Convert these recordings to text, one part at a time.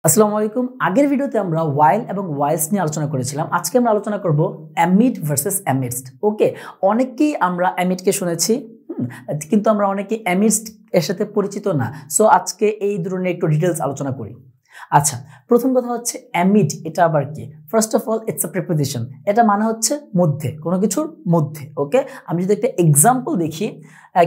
আসসালামু আলাইকুম। আগের ভিডিওতে আমরা ওয়াইল এবং ওয়াইলস নিয়ে আলোচনা করেছিলাম। আজকে আমরা আলোচনা করব অ্যামিড ভার্সেস অ্যামিডস্ট। ওকে, অনেকেই আমরা অ্যামিডকে শুনেছি, কিন্তু আমরা অনেকে অ্যামিডস্ট এর সাথে পরিচিত না। সো আজকে এই ধরনের একটু ডিটেলস আলোচনা করি। আচ্ছা, প্রথম কথা হচ্ছে অ্যামিড, এটা আবার কি? First of all it's a preposition. এটা মানে হচ্ছে মধ্যে, কোনো কিছুর মধ্যে। ওকে, আমি যদি একটা এক্সাম্পল দেখি,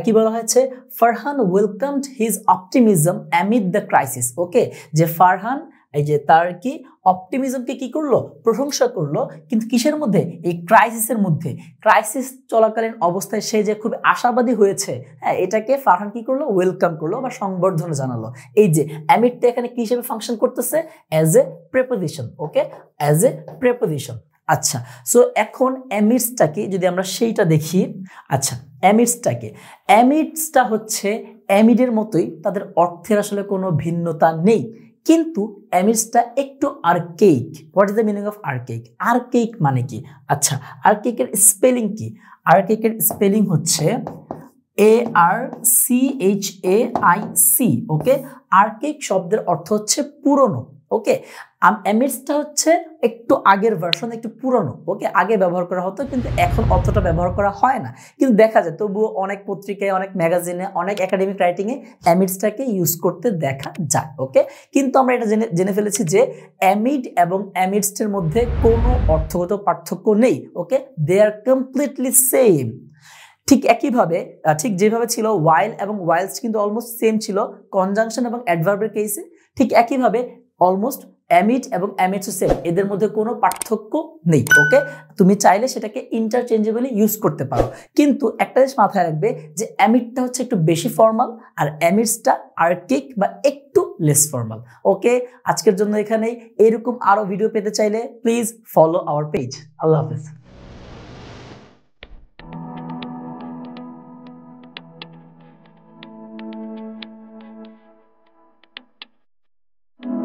কি বলা হয়েছে? Farhan welcomed his optimism amid the crisis. Okay, যে ফারহান এই যে তার কি অপটিমিজমকে কি করলো? প্রশংসা করলো, কিন্তু কিসের মধ্যে? এই ক্রাইসিসের মধ্যে। ক্রাইসিস চলাকালীন অবস্থায় সে যে খুব আশাবাদী হয়েছে, হ্যাঁ, এটাকে ফারহান কি করলো? ওয়েলকাম করলো বা সংবর্ধনা জানালো। এই যে অ্যামিডটা এখানে কি হিসেবে ফাংশন করতেছে? As a preposition. Okay, as a preposition. আচ্ছা, সো এখন অ্যামিডসটাকে যদি আমরা সেইটা দেখি। আচ্ছা, অ্যামিডসটা হচ্ছে অ্যামিডের মতোই, তাদের অর্থের আসলে কোনো ভিন্নতা নেই, কিন্তু অ্যামিডসটা একটু archaic. What is the meaning of archaic? Archaic মানে কি? আচ্ছা, আর্কেইকের স্পেলিং কি? আর্কেইকের স্পেলিং হচ্ছে ARCHAIC। ওকে, আর্কেইক শব্দের অর্থ হচ্ছে পুরনো। ওকে, অ্যামিডসটা হচ্ছে একটু আগের ভার্সন, একটু পুরনো। ওকে, আগে ব্যবহার করা হতো, কিন্তু এখন অতটা ব্যবহার করা হয় না, কিন্তু দেখা যায় তবুও অনেক পত্রিকায়, অনেক ম্যাগাজিনে, অনেক একাডেমিক রাইটিংয়ে অ্যামিডসটাকে ইউজ করতে দেখা যায়। ওকে, কিন্তু আমরা এটা জেনে ফেলেছি যে অ্যামিড এবং অ্যামিডসের মধ্যে কোনো অর্থগত পার্থক্য নেই। ওকে, দে আর কমপ্লিটলি সেম। ঠিক একইভাবে, ঠিক যেভাবে ছিল ওয়াইল এবং ওয়াইলস কিন্তু অলমোস্ট সেম ছিল কনজাংশন এবং অ্যাডভার্বের কেসে, ঠিক একইভাবে অলমোস্ট অ্যামিড এবং অ্যামিডসও সেম, এদের মধ্যে কোনো পার্থক্য নেই। ওকে, তুমি চাইলে সেটাকে ইন্টারচেঞ্জেবলি ইউজ করতে পারো, কিন্তু একটা জিনিস মাথায় রাখবে যে অ্যামিডটা হচ্ছে একটু বেশি ফর্মাল আর অ্যামিডসটা আর্কিক বা একটু লেস ফর্মাল। ওকে, আজকের জন্য এখানেই। এরকম আরো ভিডিও পেতে চাইলে প্লিজ ফলো আওয়ার পেজ। আল্লাহ হাফেজ।